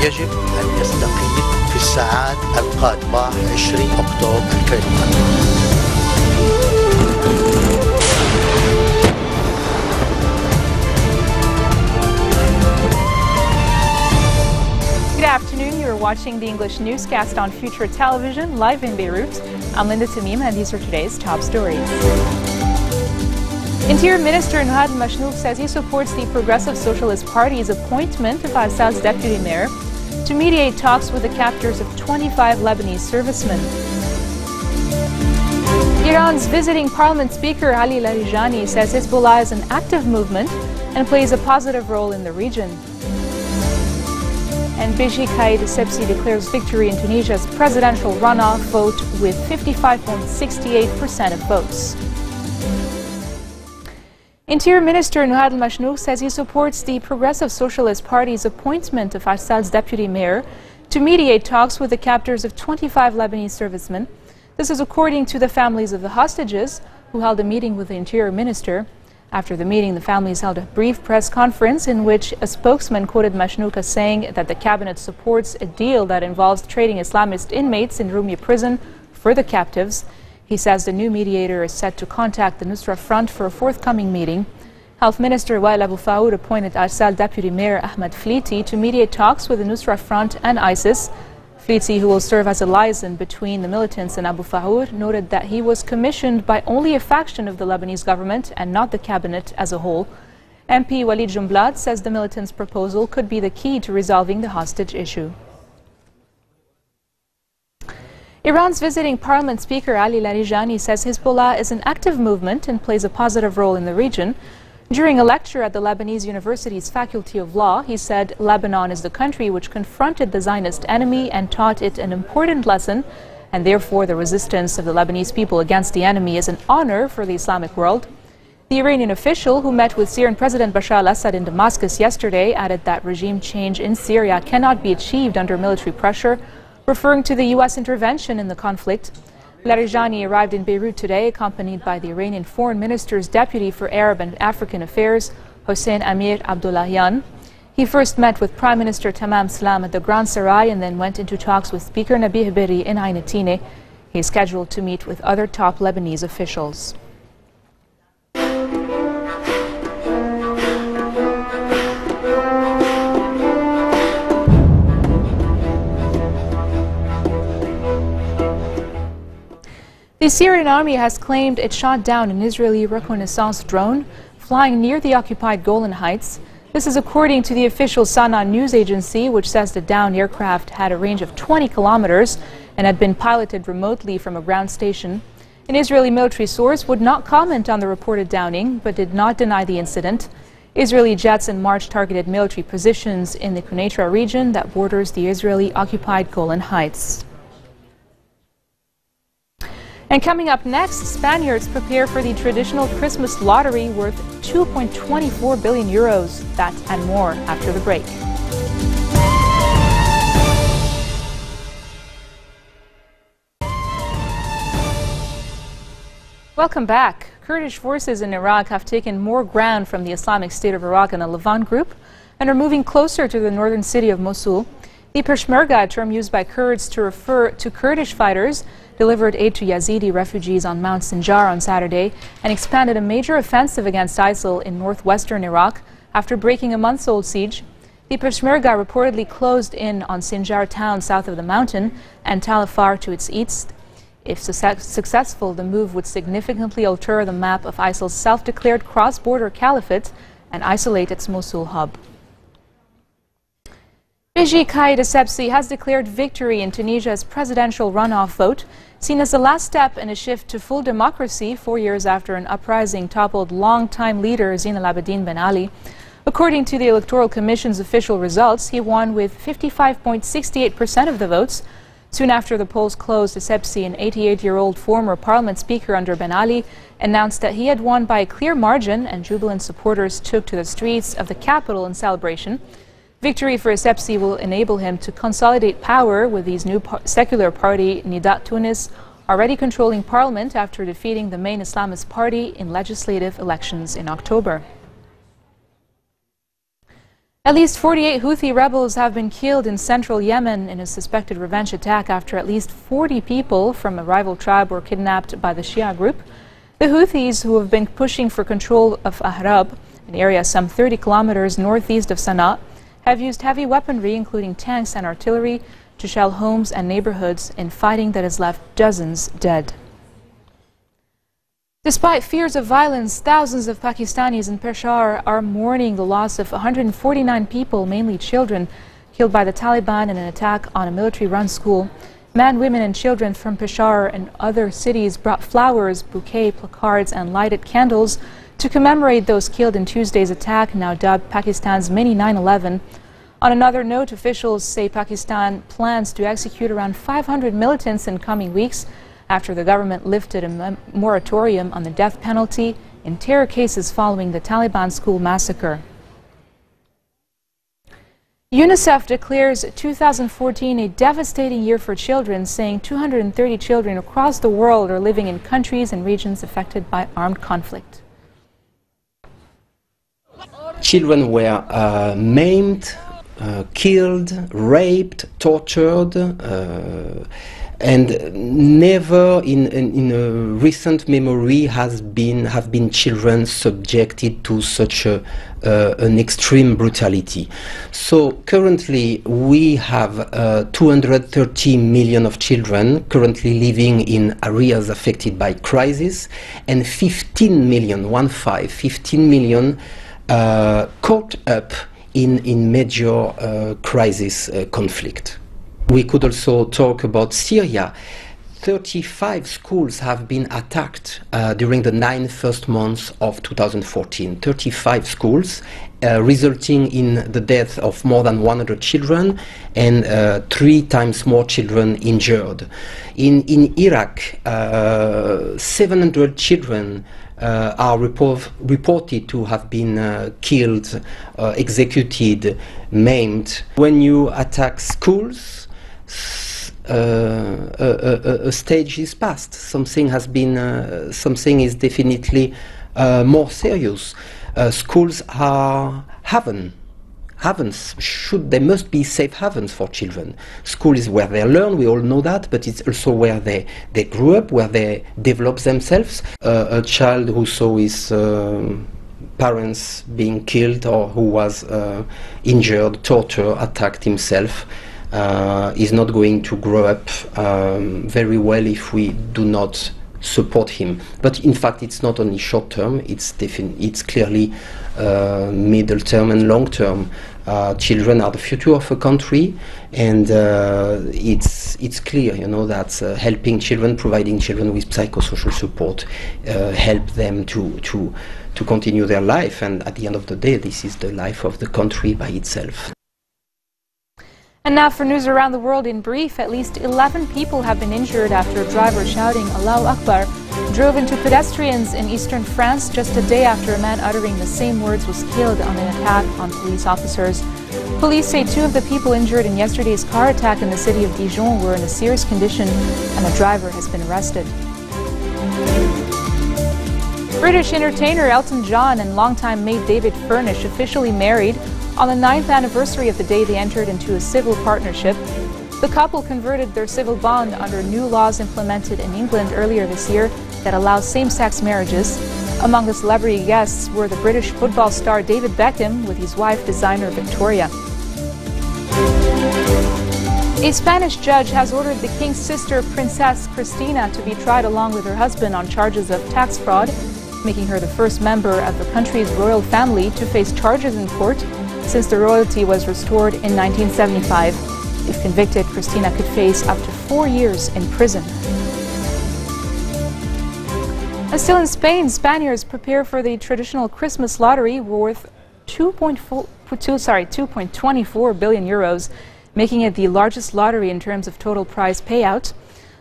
يجب أن يستقيل في الساعات القادمة 20 أكتوبر 2020. Good afternoon. You're watching the English newscast on Future Television, live in Beirut. I'm Linda Tamim, and these are today's top stories. Interior Minister Nuhad Mashnouk says he supports the Progressive Socialist Party's appointment of Assad's deputy mayor to mediate talks with the captors of 25 Lebanese servicemen. Iran's visiting parliament speaker Ali Larijani says Hezbollah is an active movement and plays a positive role in the region. And Beji Caid Essebsi declares victory in Tunisia's presidential runoff vote with 55.68% of votes. Interior Minister Nuhad Mashnouk says he supports the Progressive Socialist Party's appointment of Assad's deputy mayor to mediate talks with the captors of 25 Lebanese servicemen. This is according to the families of the hostages, who held a meeting with the Interior Minister. After the meeting, the families held a brief press conference in which a spokesman quoted Mashnouk as saying that the cabinet supports a deal that involves trading Islamist inmates in Rumia prison for the captives. He says the new mediator is set to contact the Nusra Front for a forthcoming meeting. Health Minister Wael Abu Faoud appointed Assad Deputy Mayor Ahmed Fliti to mediate talks with the Nusra Front and ISIS. Fliti, who will serve as a liaison between the militants and Abu Faoud, noted that he was commissioned by only a faction of the Lebanese government and not the cabinet as a whole. MP Walid Jumblat says the militants' proposal could be the key to resolving the hostage issue. Iran's visiting parliament speaker Ali Larijani says Hezbollah is an active movement and plays a positive role in the region. During a lecture at the Lebanese University's Faculty of Law, he said Lebanon is the country which confronted the Zionist enemy and taught it an important lesson, and therefore the resistance of the Lebanese people against the enemy is an honor for the Islamic world. The Iranian official, who met with Syrian President Bashar al-Assad in Damascus yesterday, added that regime change in Syria cannot be achieved under military pressure, referring to the U.S. intervention in the conflict. Larijani arrived in Beirut today, accompanied by the Iranian Foreign Minister's Deputy for Arab and African Affairs, Hossein Amir Abdullahian. He first met with Prime Minister Tamam Salam at the Grand Sarai and then went into talks with Speaker Nabih Berri in Ain Tine. He is scheduled to meet with other top Lebanese officials. The Syrian army has claimed it shot down an Israeli reconnaissance drone flying near the occupied Golan Heights. This is according to the official Sana news agency, which says the downed aircraft had a range of 20 kilometers and had been piloted remotely from a ground station. An Israeli military source would not comment on the reported downing, but did not deny the incident. Israeli jets in March targeted military positions in the Quneitra region that borders the Israeli-occupied Golan Heights. And coming up next, Spaniards prepare for the traditional Christmas lottery worth 2.24 billion euros. That and more after the break. Welcome back. Kurdish forces in Iraq have taken more ground from the Islamic State of Iraq and the Levant group and are moving closer to the northern city of Mosul. The Peshmerga, a term used by Kurds to refer to Kurdish fighters, delivered aid to Yazidi refugees on Mount Sinjar on Saturday and expanded a major offensive against ISIL in northwestern Iraq after breaking a months-old siege. The Peshmerga reportedly closed in on Sinjar town south of the mountain and Tal Afar to its east. If successful, the move would significantly alter the map of ISIL's self-declared cross-border caliphate and isolate its Mosul hub. Beji Caid Essebsi has declared victory in Tunisia's presidential runoff vote, seen as the last step in a shift to full democracy 4 years after an uprising toppled longtime leader Zine El Abidine Ben Ali. According to the Electoral Commission's official results, he won with 55.68% of the votes. Soon after the polls closed, Essebsi, an 88-year-old former parliament speaker under Ben Ali, announced that he had won by a clear margin, and jubilant supporters took to the streets of the capital in celebration. Victory for Essebsi will enable him to consolidate power with his new secular party, Nidat Tunis, already controlling parliament after defeating the main Islamist party in legislative elections in October. At least 48 Houthi rebels have been killed in central Yemen in a suspected revenge attack after at least 40 people from a rival tribe were kidnapped by the Shia group. The Houthis, who have been pushing for control of Ahrab, an area some 30 kilometers northeast of Sana'a, have used heavy weaponry, including tanks and artillery, to shell homes and neighborhoods in fighting that has left dozens dead. Despite fears of violence, thousands of Pakistanis in Peshawar are mourning the loss of 149 people, mainly children, killed by the Taliban in an attack on a military-run school. Men, women and children from Peshawar and other cities brought flowers, bouquets, placards and lighted candles to commemorate those killed in Tuesday's attack, now dubbed Pakistan's mini 9/11. On another note, officials say Pakistan plans to execute around 500 militants in coming weeks after the government lifted a moratorium on the death penalty in terror cases following the Taliban school massacre. UNICEF declares 2014 a devastating year for children, saying 230 children across the world are living in countries and regions affected by armed conflict. Children were maimed, killed, raped, tortured, and never in a recent memory have been children subjected to such an extreme brutality. So currently we have 230 million of children currently living in areas affected by crisis, and 15 million caught up in major crisis conflict. We could also talk about Syria. 35 schools have been attacked during the 9 first months of 2014. 35 schools, resulting in the death of more than 100 children and 3 times more children injured. In Iraq, 700 children are reported to have been killed, executed, maimed. When you attack schools, a stage is passed. Something has been, something is definitely more serious. Schools are havens. They must be safe havens for children. School is where they learn, we all know that, but it's also where they grew up, where they develop themselves. A child who saw his parents being killed, or who was injured, tortured, attacked himself, is not going to grow up very well if we do not support him. But in fact, it's not only short term, it's clearly middle term and long term. Children are the future of a country, and it's clear, you know, that helping children, providing children with psychosocial support, help them to continue their life, and at the end of the day, this is the life of the country by itself. And now for news around the world in brief. At least 11 people have been injured after a driver shouting Allahu Akbar drove into pedestrians in eastern France just a day after a man uttering the same words was killed on an attack on police officers. Police say 2 of the people injured in yesterday's car attack in the city of Dijon were in a serious condition, and the driver has been arrested. British entertainer Elton John and longtime mate David Furnish officially married on the 9th anniversary of the day they entered into a civil partnership. The couple converted their civil bond under new laws implemented in England earlier this year that allow same-sex marriages. Among the celebrity guests were the British football star David Beckham with his wife, designer Victoria. A Spanish judge has ordered the king's sister, Princess Cristina, to be tried along with her husband on charges of tax fraud, making her the first member of the country's royal family to face charges in court since the royalty was restored in 1975. If convicted, Cristina could face up to 4 years in prison. And still in Spain, Spaniards prepare for the traditional Christmas lottery worth 2.24 billion euros, making it the largest lottery in terms of total prize payout.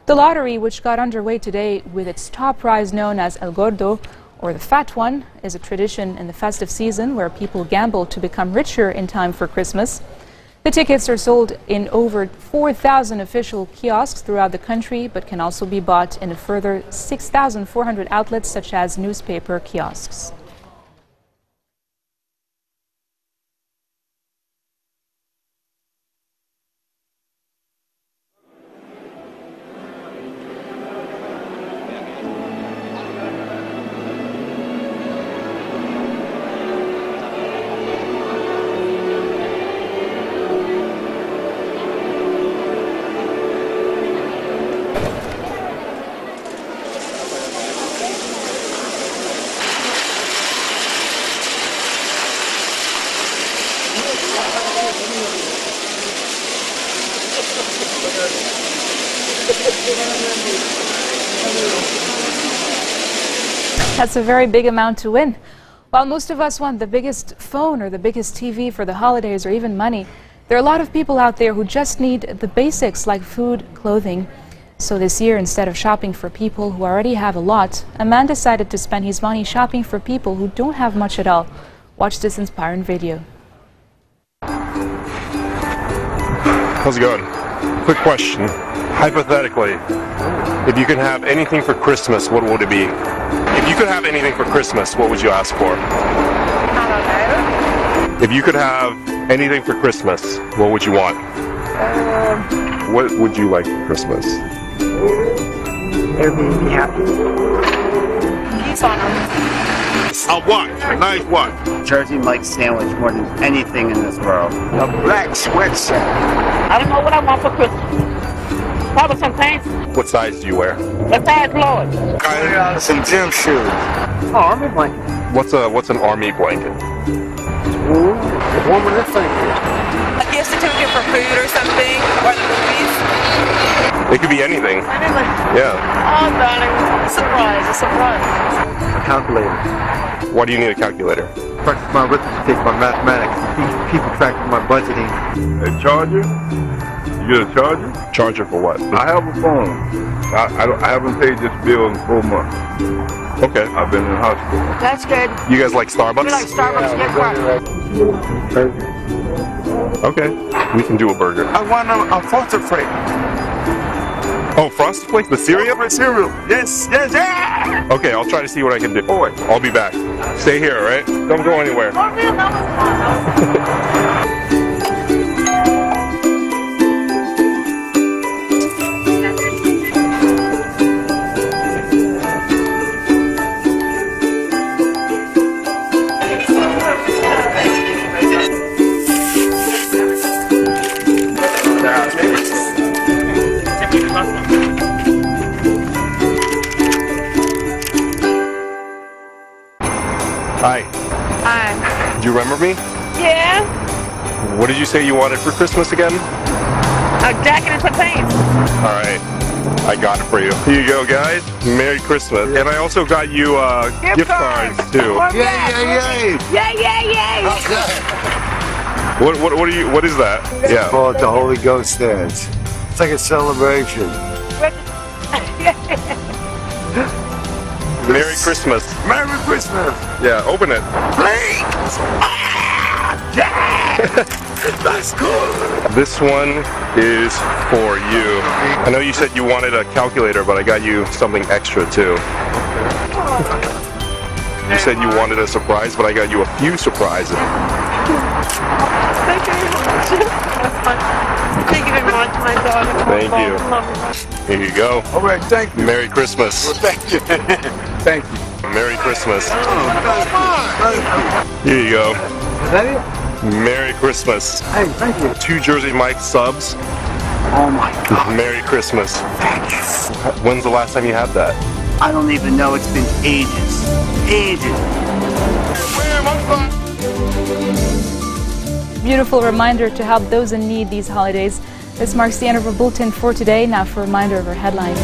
The lottery, which got underway today with its top prize known as El Gordo, or the Fat One, is a tradition in the festive season where people gamble to become richer in time for Christmas. The tickets are sold in over 4,000 official kiosks throughout the country, but can also be bought in a further 6,400 outlets such as newspaper kiosks. That's a very big amount to win. While most of us want the biggest phone or the biggest TV for the holidays or even money, there are a lot of people out there who just need the basics like food, clothing. So this year, instead of shopping for people who already have a lot, a man decided to spend his money shopping for people who don't have much at all. Watch this inspiring video. How's it going? Quick question. Hypothetically, if you could have anything for Christmas, what would it be? If you could have anything for Christmas, what would you ask for? I don't know. If you could have anything for Christmas, what would you want? What would you like for Christmas? Everything be happy. Peace on them. A what? A nice what? Jersey Mike's sandwich more than anything in this world. A black sweatshirt. I don't know what I want for Christmas. Probably some pants. What size do you wear? What size, Lord? Some gym shoes. Oh, army blanket. What's an army blanket? Ooh, warmer than thing. A gift certificate for food or something, or the movies. It could be anything. Anything. Yeah. Oh, darling. A surprise, a surprise. A calculator. Why do you need a calculator? Practice my arithmetic, my mathematics. Keep track of my budgeting. A charger? You get a charger? Charger for what? I have a phone. I haven't paid this bill in 4 months. Okay. I've been in the hospital. That's good. You guys like Starbucks? We like Starbucks. Get one. Okay. We can do a burger. I want a Frosted Flake. Oh, Frosted Flakes? The cereal? Cereal. Yes, yes, yeah. Okay, I'll try to see what I can do. Oh, I'll be back. Stay here, all right? Don't go anywhere. Oh, real? That was Hi. Hi. Do you remember me? Yeah. What did you say you wanted for Christmas again? A jacket and some pants. All right. I got it for you. Here you go, guys. Merry Christmas. And I also got you gift cards, too. Yay. What is that? Yeah. Call it the Holy Ghost dance. It's like a celebration. Merry Christmas. Merry Christmas. Yeah, open it. Please. Yeah. That's cool. This one is for you. I know you said you wanted a calculator, but I got you something extra too. You said you wanted a surprise, but I got you a few surprises. Thank you very much. That's fun. Thank you very much, my daughter. Thank you. Here you go. All right, thank you. Merry Christmas. Well, thank you. Thank you. Merry Christmas. Oh, that's fine. Here you go. Is that it? Merry Christmas. Hey, thank you. 2 Jersey Mike subs. Oh my God. Merry Christmas. Thank you. When's the last time you had that? I don't even know. It's been ages. Ages. Beautiful reminder to help those in need these holidays. This marks the end of our bulletin for today. Now for a reminder of our headlines.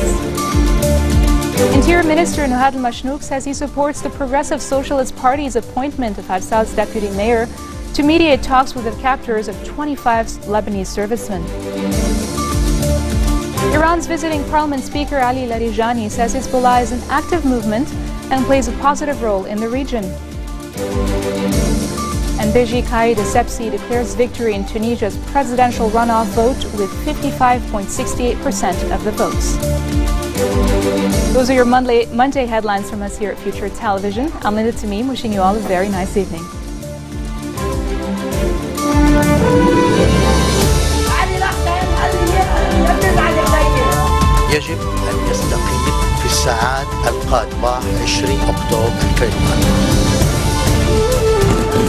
Interior Minister Nouhad al-Mashnouk says he supports the Progressive Socialist Party's appointment of Hafsal's deputy mayor to mediate talks with the captors of 25 Lebanese servicemen. Iran's visiting Parliament Speaker Ali Larijani says Hezbollah is an active movement and plays a positive role in the region. And Beji Caid Essebsi declares victory in Tunisia's presidential runoff vote with 55.68% of the votes. Those are your Monday headlines from us here at Future Television. I'm Linda Tamim, wishing you all a very nice evening. يجب أن يستقيل في الساعات القادمة 20 أكتوبر 2020.